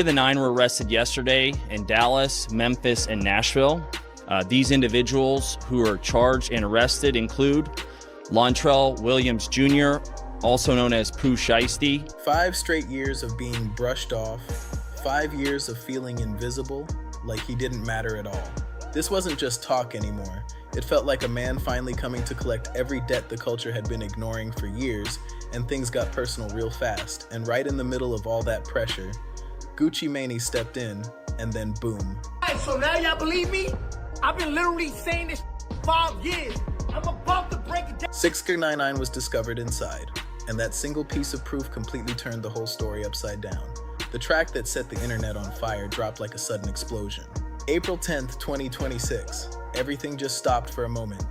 The 9 were arrested yesterday in Dallas, Memphis, and Nashville. These individuals who are charged and arrested include Lontrell Williams Jr., also known as Pooh Shiesty. 5 straight years of being brushed off, 5 years of feeling invisible, like he didn't matter at all. This wasn't just talk anymore. It felt like a man finally coming to collect every debt the culture had been ignoring for years, and things got personal real fast. And right in the middle of all that pressure, Gucci Mane stepped in, and then boom. Alright, so now y'all believe me? I've been literally saying this 5 years. I'm about to break it down. 6ix9ine was discovered inside, and that single piece of proof completely turned the whole story upside down. The track that set the internet on fire dropped like a sudden explosion. April 10th, 2026. Everything just stopped for a moment.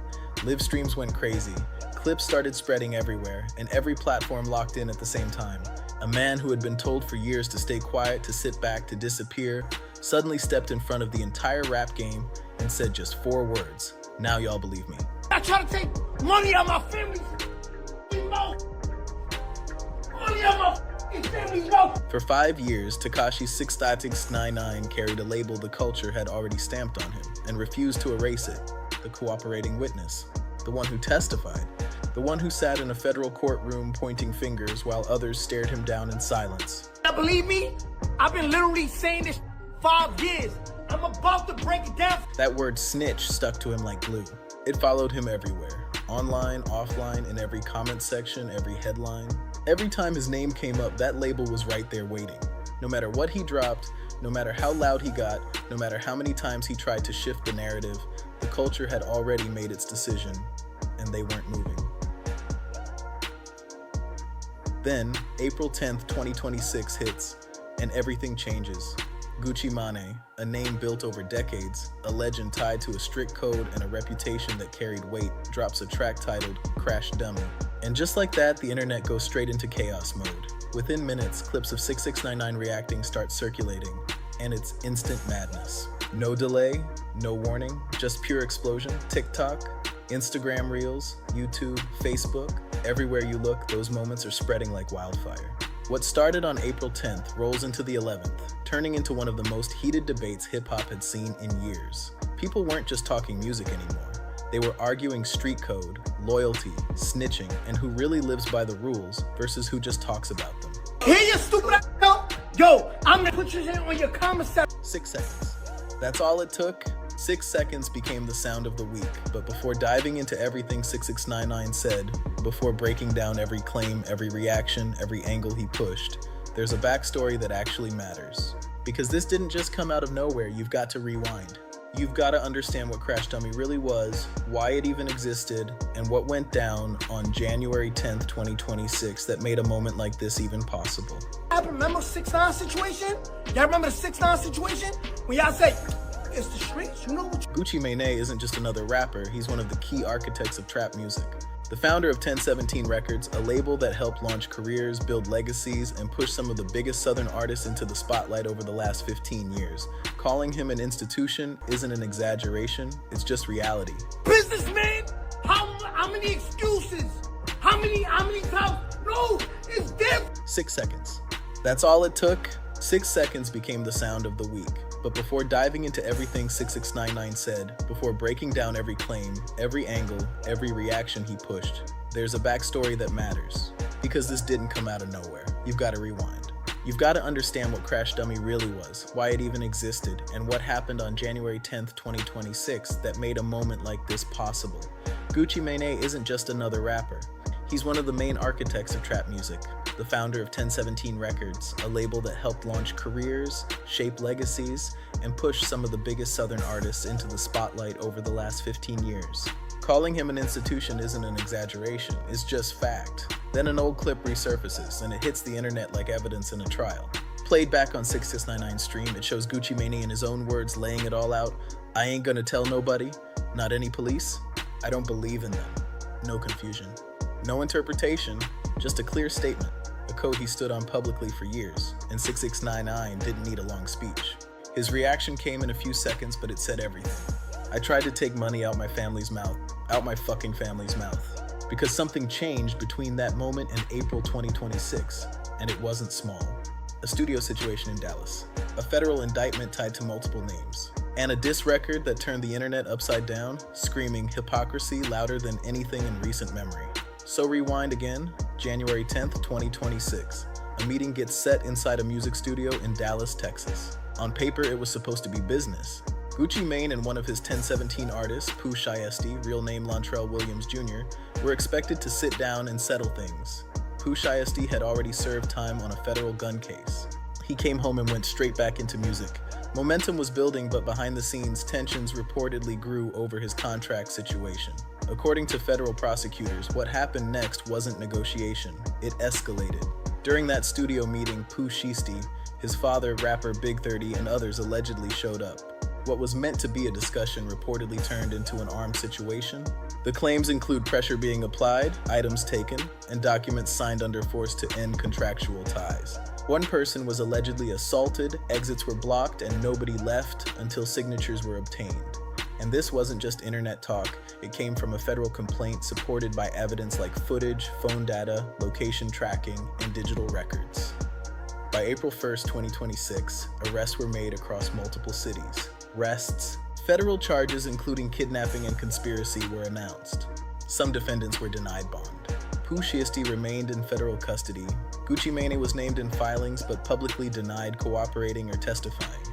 Live streams went crazy. Clips started spreading everywhere, and every platform locked in at the same time. A man who had been told for years to stay quiet, to sit back, to disappear, suddenly stepped in front of the entire rap game and said just 4 words. Now y'all believe me. I try to take money out of my family's mouth. Money out of my family's mouth. For 5 years, Tekashi 6ix9ine carried a label the culture had already stamped on him and refused to erase it. The cooperating witness, the one who testified, the one who sat in a federal courtroom pointing fingers while others stared him down in silence. Y'all believe me? I've been literally saying this 5 years. I'm about to break it down. That word snitch stuck to him like glue. It followed him everywhere, online, offline, in every comment section, every headline. Every time his name came up, that label was right there waiting. No matter what he dropped, no matter how loud he got, no matter how many times he tried to shift the narrative, the culture had already made its decision, and they weren't moving. Then, April 10th, 2026 hits, and everything changes. Gucci Mane, a name built over decades, a legend tied to a strict code and a reputation that carried weight, drops a track titled Crash Dummy. And just like that, the internet goes straight into chaos mode. Within minutes, clips of 6ix9ine reacting start circulating, and it's instant madness. No delay, no warning, just pure explosion. TikTok, Instagram Reels, YouTube, Facebook, everywhere you look, those moments are spreading like wildfire. What started on April 10th rolls into the 11th, turning into one of the most heated debates hip-hop had seen in years. People weren't just talking music anymore. They were arguing street code, loyalty, snitching, and who really lives by the rules versus who just talks about them. Hear your stupid ass. Yo, I'm gonna put your shit on your comment section. 6 seconds. That's all it took. 6 seconds became the sound of the week. But before diving into everything 6ix9ine said, before breaking down every claim, every reaction, every angle he pushed, there's a backstory that actually matters. Because this didn't just come out of nowhere, you've got to rewind. You've got to understand what Crash Dummy really was, why it even existed, and what went down on January 10th, 2026 that made a moment like this even possible. I remember 6ix9ine situation? Y'all remember the 6ix9ine situation? When y'all say, it's the streets, you know what you... Gucci Mane isn't just another rapper, he's one of the key architects of trap music. The founder of 1017 Records, a label that helped launch careers, build legacies, and push some of the biggest Southern artists into the spotlight over the last 15 years. Calling him an institution isn't an exaggeration, it's just reality. Businessman? How many excuses? How many times? No, it's them. 6 seconds. That's all it took. 6 seconds became the sound of the week. But before diving into everything 6ix9ine said, before breaking down every claim, every angle, every reaction he pushed, there's a backstory that matters. Because this didn't come out of nowhere. You've got to rewind. You've got to understand what Crash Dummy really was, why it even existed, and what happened on January 10th, 2026 that made a moment like this possible. Gucci Mane isn't just another rapper. He's one of the main architects of trap music, the founder of 1017 Records, a label that helped launch careers, shape legacies, and push some of the biggest Southern artists into the spotlight over the last 15 years. Calling him an institution isn't an exaggeration, it's just fact. Then an old clip resurfaces, and it hits the internet like evidence in a trial. Played back on 6ix9ine's stream, it shows Gucci Mane in his own words laying it all out. I ain't gonna tell nobody, not any police. I don't believe in them. No confusion. No interpretation, just a clear statement, a code he stood on publicly for years, and 6ix9ine didn't need a long speech. His reaction came in a few seconds, but it said everything. I tried to take money out my family's mouth, out my fucking family's mouth, because something changed between that moment and April 2026, and it wasn't small. a studio situation in Dallas, a federal indictment tied to multiple names, and a diss record that turned the internet upside down, screaming hypocrisy louder than anything in recent memory. So rewind again, January 10th, 2026. A meeting gets set inside a music studio in Dallas, Texas. On paper, it was supposed to be business. Gucci Mane and one of his 1017 artists, 6ix9ine, real name Lontrell Williams Jr., were expected to sit down and settle things. 6ix9ine had already served time on a federal gun case. He came home and went straight back into music. Momentum was building, but behind the scenes, tensions reportedly grew over his contract situation. According to federal prosecutors, what happened next wasn't negotiation, it escalated. During that studio meeting, 6ix9ine, his father, rapper Big 30, and others allegedly showed up. What was meant to be a discussion reportedly turned into an armed situation. The claims include pressure being applied, items taken, and documents signed under force to end contractual ties. One person was allegedly assaulted, exits were blocked, and nobody left until signatures were obtained. And this wasn't just internet talk, it came from a federal complaint supported by evidence like footage, phone data, location tracking, and digital records. By April 1st, 2026, arrests were made across multiple cities. Federal charges including kidnapping and conspiracy were announced. Some defendants were denied bond. 6ix9ine remained in federal custody. Gucci Mane was named in filings but publicly denied cooperating or testifying.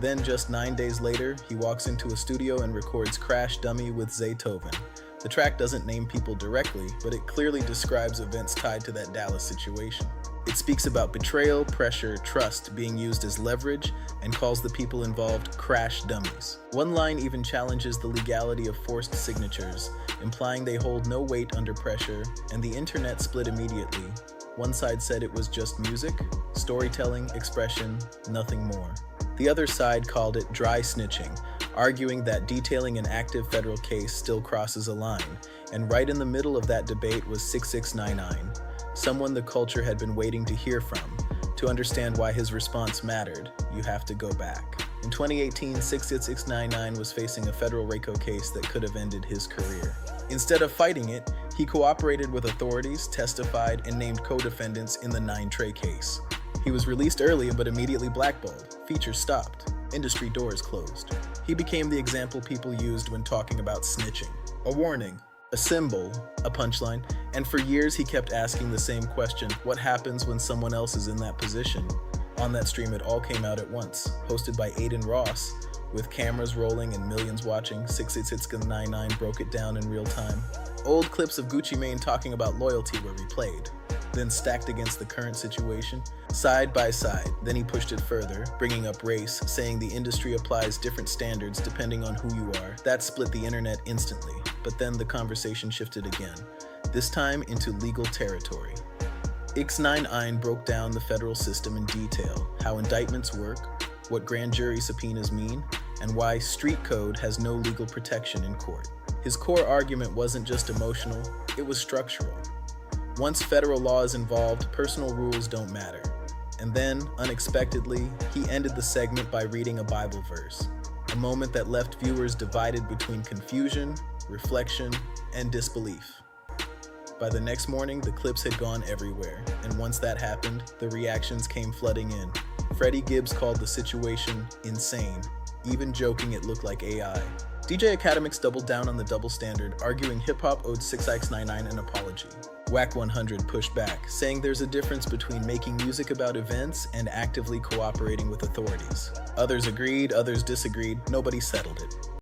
Then just 9 days later, he walks into a studio and records Crash Dummy with Zaytoven. The track doesn't name people directly, but it clearly describes events tied to that Dallas situation. It speaks about betrayal, pressure, trust being used as leverage, and calls the people involved crash dummies. One line even challenges the legality of forced signatures, implying they hold no weight under pressure, and the internet split immediately. One side said it was just music, storytelling, expression, nothing more. The other side called it dry snitching, arguing that detailing an active federal case still crosses a line, and right in the middle of that debate was 6ix9ine, someone the culture had been waiting to hear from. To understand why his response mattered, you have to go back. In 2018, 6ix9ine was facing a federal RICO case that could have ended his career. Instead of fighting it, he cooperated with authorities, testified, and named co-defendants in the 9 Trey case. He was released early but immediately blackballed. Features stopped. Industry doors closed. He became the example people used when talking about snitching. A warning, a symbol, a punchline, and for years he kept asking the same question: what happens when someone else is in that position? On that stream, it all came out at once. Hosted by Aiden Ross, with cameras rolling and millions watching, 6ix9ine broke it down in real time. Old clips of Gucci Mane talking about loyalty were replayed, then stacked against the current situation, side by side. Then he pushed it further, bringing up race, saying the industry applies different standards depending on who you are. That split the internet instantly, but then the conversation shifted again, this time into legal territory. 6ix9ine broke down the federal system in detail, how indictments work, what grand jury subpoenas mean, and why street code has no legal protection in court. His core argument wasn't just emotional, it was structural. Once federal law is involved, personal rules don't matter. And then, unexpectedly, he ended the segment by reading a Bible verse, a moment that left viewers divided between confusion, reflection, and disbelief. By the next morning, the clips had gone everywhere, and once that happened, the reactions came flooding in. Freddie Gibbs called the situation insane, even joking it looked like AI. DJ Academics doubled down on the double standard, arguing hip-hop owed 6ix9ine an apology. Wack 100 pushed back, saying there's a difference between making music about events and actively cooperating with authorities. Others agreed, others disagreed, nobody settled it.